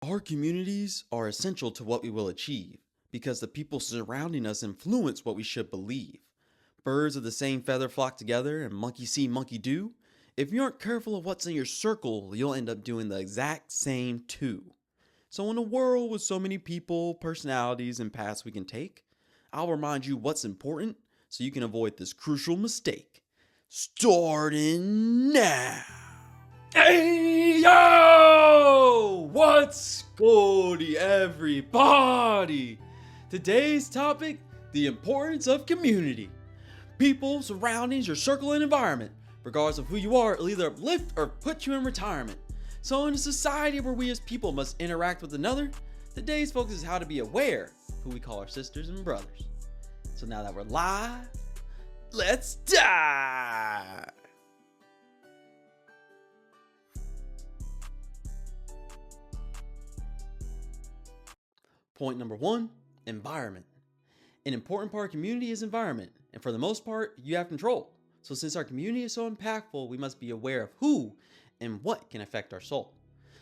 Our communities are essential to what we will achieve because the people surrounding us influence what we should believe. Birds of the same feather flock together, and monkey see, monkey do. If you aren't careful of what's in your circle, you'll end up doing the exact same too. So, in a world with so many people, personalities, and paths we can take, I'll remind you what's important so you can avoid this crucial mistake. Starting now! Hey yo! What's goody everybody? Today's topic, the importance of community. People, surroundings, your circle and environment, regardless of who you are, will either uplift or put you in retirement. So in a society where we as people must interact with another, today's focus is how to be aware of who we call our sisters and brothers. So now that we're live, let's dive! Point number one, environment. An important part of community is environment, and for the most part, you have control. So since our community is so impactful, we must be aware of who and what can affect our soul.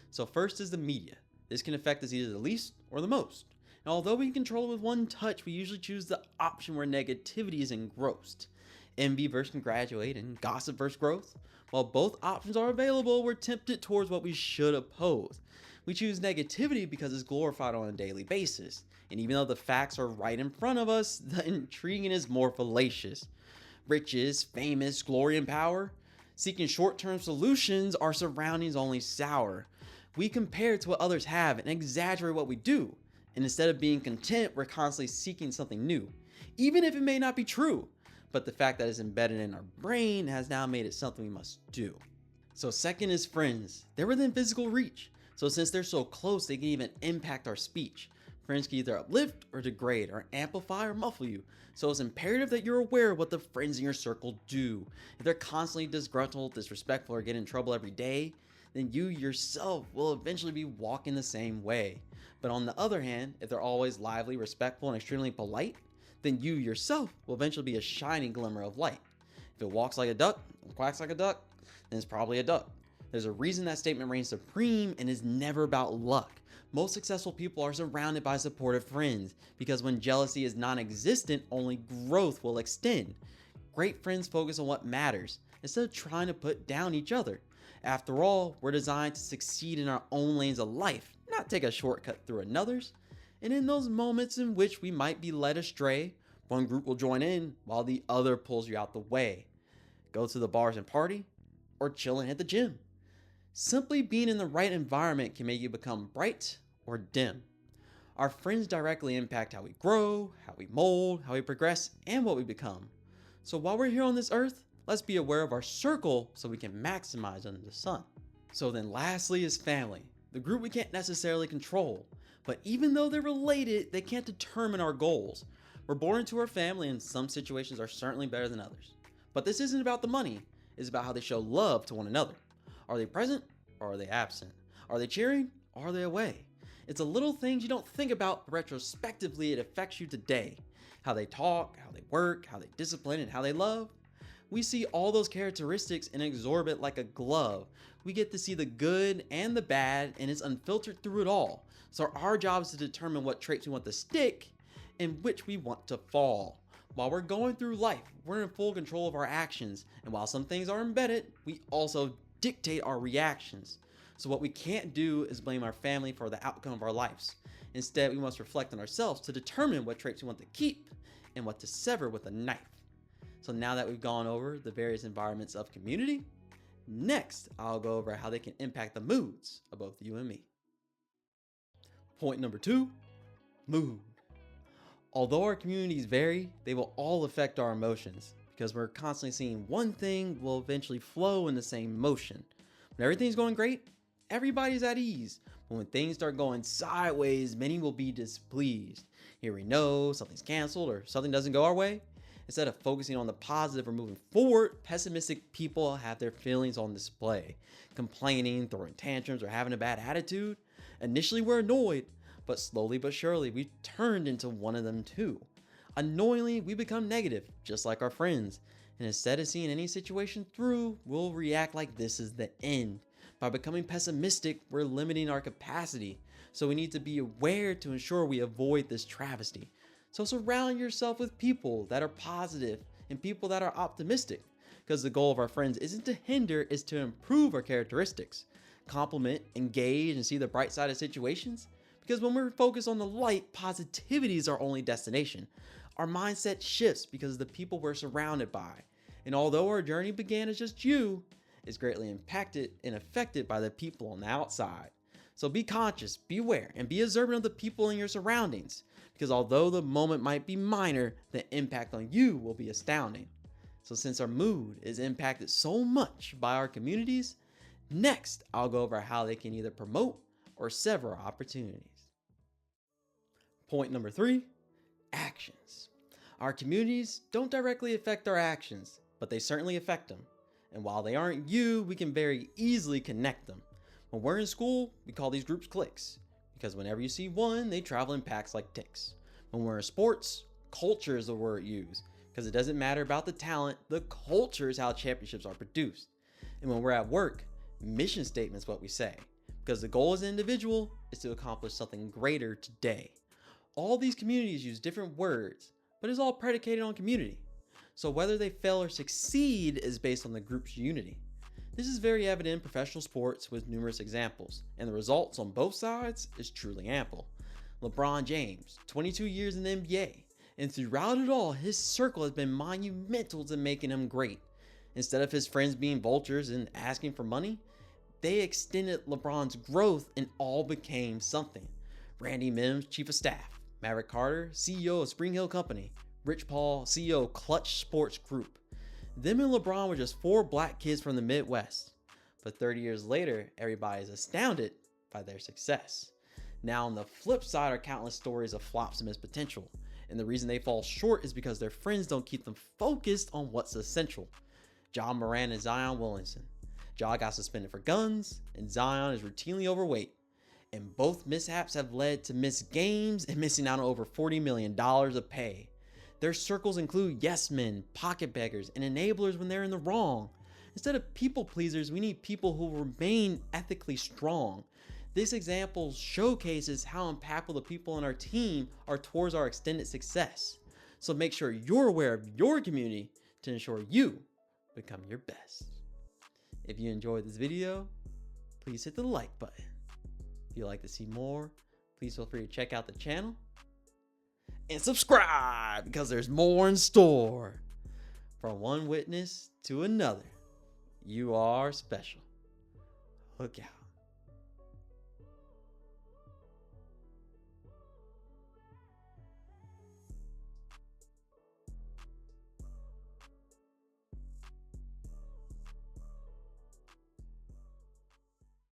So first is the media. This can affect us either the least or the most. And although we can control it with one touch, we usually choose the option where negativity is engrossed. Envy versus congratulate and gossip versus growth. While both options are available, we're tempted towards what we should oppose. We choose negativity because it's glorified on a daily basis. And even though the facts are right in front of us, the intriguing is more fallacious. Riches, famous, glory, and power. Seeking short-term solutions, our surroundings only sour. We compare to what others have and exaggerate what we do. And instead of being content, we're constantly seeking something new, even if it may not be true. But the fact that it's embedded in our brain has now made it something we must do. So second is friends. They're within physical reach. So since they're so close, they can even impact our speech. Friends can either uplift or degrade or amplify or muffle you. So it's imperative that you're aware of what the friends in your circle do. If they're constantly disgruntled, disrespectful, or get in trouble every day, then you yourself will eventually be walking the same way. But on the other hand, if they're always lively, respectful, and extremely polite, then you yourself will eventually be a shining glimmer of light. If it walks like a duck and quacks like a duck, then it's probably a duck. There's a reason that statement reigns supreme and is never about luck. Most successful people are surrounded by supportive friends because when jealousy is non-existent, only growth will extend. Great friends focus on what matters instead of trying to put down each other. After all, we're designed to succeed in our own lanes of life, not take a shortcut through another's. And in those moments in which we might be led astray, one group will join in while the other pulls you out the way. Go to the bars and party, or chilling at the gym. Simply being in the right environment can make you become bright or dim. Our friends directly impact how we grow, how we mold, how we progress, and what we become. So while we're here on this earth, let's be aware of our circle so we can maximize under the sun. So then lastly is family, the group we can't necessarily control. But even though they're related, they can't determine our goals. We're born into our family and some situations are certainly better than others. But this isn't about the money, it's about how they show love to one another. Are they present or are they absent? Are they cheering or are they away? It's the little things you don't think about, but retrospectively it affects you today. How they talk, how they work, how they discipline, and how they love. We see all those characteristics and absorb it like a glove. We get to see the good and the bad, and it's unfiltered through it all. So our job is to determine what traits we want to stick and which we want to fall. While we're going through life, we're in full control of our actions, and while some things are embedded, we also dictate our reactions. So what we can't do is blame our family for the outcome of our lives. Instead, we must reflect on ourselves to determine what traits we want to keep and what to sever with a knife. So now that we've gone over the various environments of community, next I'll go over how they can impact the moods of both you and me. Point number two, mood. Although our communities vary, they will all affect our emotions because we're constantly seeing one thing will eventually flow in the same motion. When everything's going great, everybody's at ease. But when things start going sideways, many will be displeased. Here we know something's canceled or something doesn't go our way. Instead of focusing on the positive or moving forward, pessimistic people have their feelings on display, complaining, throwing tantrums, or having a bad attitude. Initially, we're annoyed, but slowly but surely, we've turned into one of them too. Annoyingly, we become negative, just like our friends. And instead of seeing any situation through, we'll react like this is the end. By becoming pessimistic, we're limiting our capacity. So we need to be aware to ensure we avoid this travesty. So surround yourself with people that are positive and people that are optimistic, because the goal of our friends isn't to hinder, it's to improve our characteristics. Compliment, engage, and see the bright side of situations. Because when we're focused on the light, positivity is our only destination. Our mindset shifts because of the people we're surrounded by. And although our journey began as just you, it's greatly impacted and affected by the people on the outside. So be conscious, be aware, and be observant of the people in your surroundings. Because although the moment might be minor, the impact on you will be astounding. So since our mood is impacted so much by our communities, next I'll go over how they can either promote or sever opportunities. Point number 3, actions. Our communities don't directly affect our actions, but they certainly affect them. And while they aren't you, we can very easily connect them. When we're in school, we call these groups cliques, because whenever you see one, they travel in packs like ticks. When we're in sports, culture is the word used, because it doesn't matter about the talent, the culture is how championships are produced. And when we're at work, mission statement is what we say, because the goal as an individual is to accomplish something greater today. All these communities use different words, but it's all predicated on community. So whether they fail or succeed is based on the group's unity. This is very evident in professional sports with numerous examples, and the results on both sides is truly ample. LeBron James, 22 years in the NBA, and throughout it all, his circle has been monumental to making him great. Instead of his friends being vultures and asking for money, they extended LeBron's growth and all became something. Randy Mims, Chief of Staff, Maverick Carter, CEO of Spring Hill Company, Rich Paul, CEO of Clutch Sports Group. Them and LeBron were just 4 black kids from the Midwest. But 30 years later, everybody is astounded by their success. Now on the flip side are countless stories of flops and missed potential. And the reason they fall short is because their friends don't keep them focused on what's essential. John Moran and Zion Williamson. Ja got suspended for guns, and Zion is routinely overweight. And both mishaps have led to missed games and missing out on over $40 million of pay. Their circles include yes men, pocket beggars, and enablers when they're in the wrong. Instead of people pleasers, we need people who remain ethically strong. This example showcases how impactful the people on our team are towards our extended success. So make sure you're aware of your community to ensure you become your best. If you enjoyed this video, please hit the like button. If you'd like to see more, please feel free to check out the channel and subscribe, because there's more in store. From one witness to another, you are special. Look out.